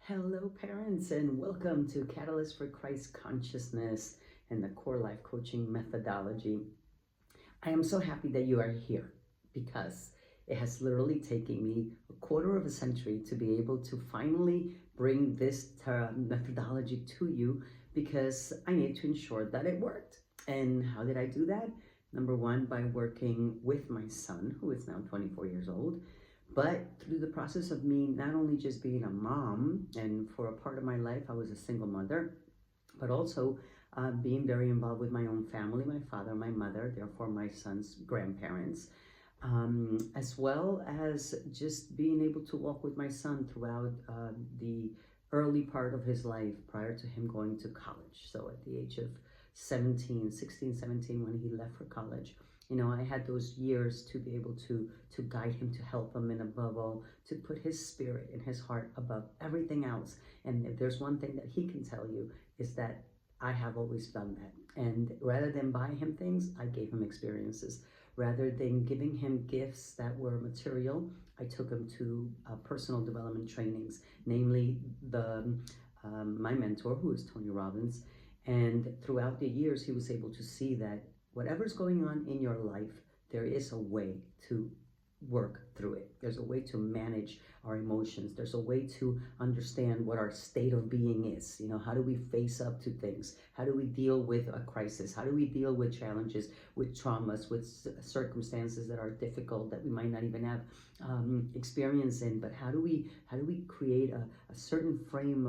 Hello, parents, and welcome to Catalyst for Christ Consciousness and the Core Life Coaching Methodology. I am so happy that you are here because it has literally taken me a quarter of a century to be able to finally bring this methodology to you because I need to ensure that it worked. And how did I do that? Number one, by working with my son, who is now 24 years old, but through the process of me not only just being a mom, and for a part of my life I was a single mother, but also being very involved with my own family, my father, my mother, therefore my son's grandparents, as well as just being able to walk with my son throughout the early part of his life prior to him going to college. So at the age of 16, 17, when he left for college, I had those years to be able to guide him, to help him, and above all, to put his spirit and his heart above everything else. And if there's one thing that he can tell you, is that I have always done that. And rather than buy him things, I gave him experiences. Rather than giving him gifts that were material, I took him to personal development trainings, namely my mentor, who is Tony Robbins. And throughout the years, he was able to see that whatever's going on in your life, there is a way to work through it. There's a way to manage our emotions. There's a way to understand what our state of being is. How do we face up to things? How do we deal with a crisis? How do we deal with challenges, with traumas, with circumstances that are difficult, that we might not even have experience in? But how do we create a certain frame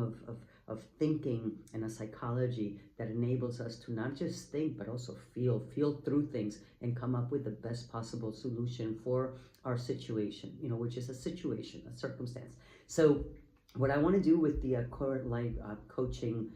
of thinking and a psychology that enables us to not just think, but also feel through things and come up with the best possible solution for our situation, which is a situation, a circumstance. So what I want to do with the current life coaching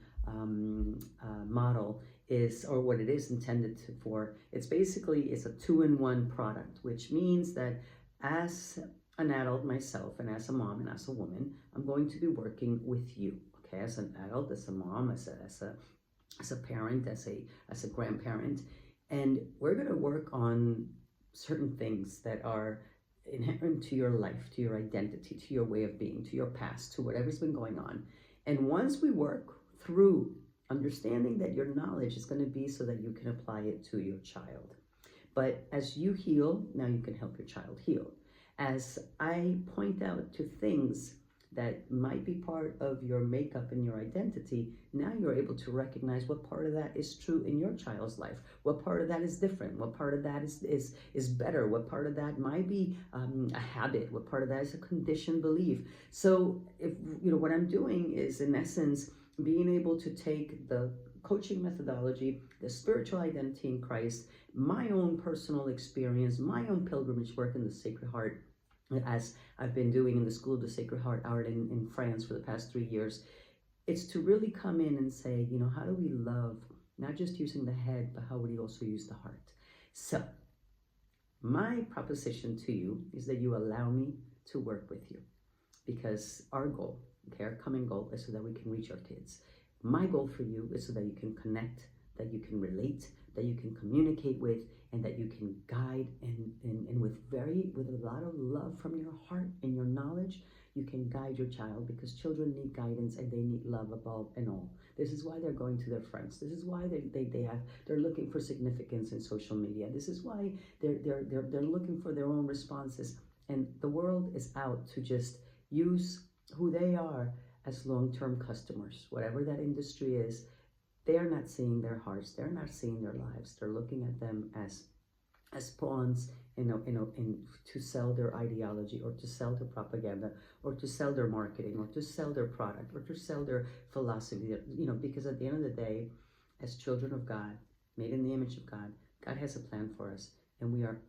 model is, or what it is intended for, it's a two-in-one product, which means that as an adult myself, and as a mom and as a woman, I'm going to be working with you. As an adult, as a mom, as a parent, as a grandparent, and we're going to work on certain things that are inherent to your life, to your identity, to your way of being, to your past, to whatever's been going on. And once we work through understanding that your knowledge is going to be so that you can apply it to your child. But as you heal, now you can help your child heal. As I point out to things that might be part of your makeup and your identity, now you're able to recognize what part of that is true in your child's life, what part of that is different, what part of that is better, what part of that might be a habit, what part of that is a conditioned belief. So if what I'm doing is, in essence, being able to take the coaching methodology, the spiritual identity in Christ, my own personal experience, my own pilgrimage work in the Sacred Heart, as I've been doing in the School of the Sacred Heart out in France for the past 3 years. It's to really come in and say, how do we love, not just using the head, but how would you also use the heart? So my proposition to you is that you allow me to work with you, because our goal, our common goal, is so that we can reach our kids. My goal for you is so that you can connect, that you can relate, that you can communicate with, and that you can guide, and with a lot of love from your heart and your knowledge, you can guide your child, because children need guidance and they need love above and all. This is why they're going to their friends. This is why they're looking for significance in social media. This is why they're looking for their own responses. And the world is out to just use who they are as long-term customers, whatever that industry is. They are not seeing their hearts. They're not seeing their lives. They're looking at them as pawns, to sell their ideology, or to sell their propaganda, or to sell their marketing, or to sell their product, or to sell their philosophy. Because at the end of the day, as children of God, made in the image of God, God has a plan for us, and we are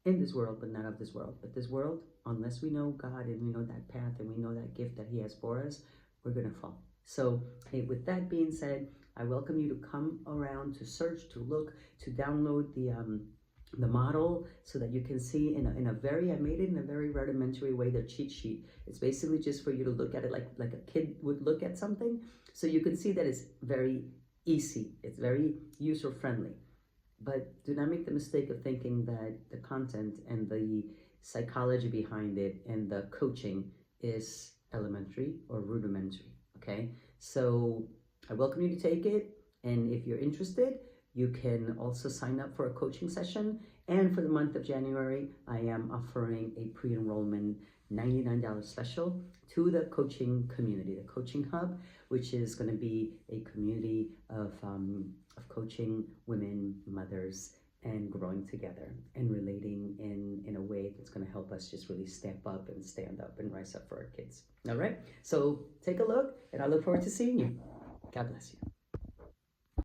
in this world, but not of this world. But this world, unless we know God and we know that path and we know that gift that He has for us, we're going to fall. So, hey, with that being said, I welcome you to come around, to search, to look, to download the model, so that you can see I made it in a very rudimentary way, the cheat sheet. It's basically just for you to look at it like a kid would look at something. So you can see that it's very easy. It's very user-friendly. But do not make the mistake of thinking that the content and the psychology behind it and the coaching is elementary or rudimentary. Okay, so I welcome you to take it. And if you're interested, you can also sign up for a coaching session. And for the month of January, I am offering a pre-enrollment $99 special to the coaching community, the coaching hub, which is going to be a community of coaching women, mothers, and growing together and relating in a way that's going to help us just really step up and stand up and rise up for our kids. All right, so take a look, and I look forward to seeing you. God bless you.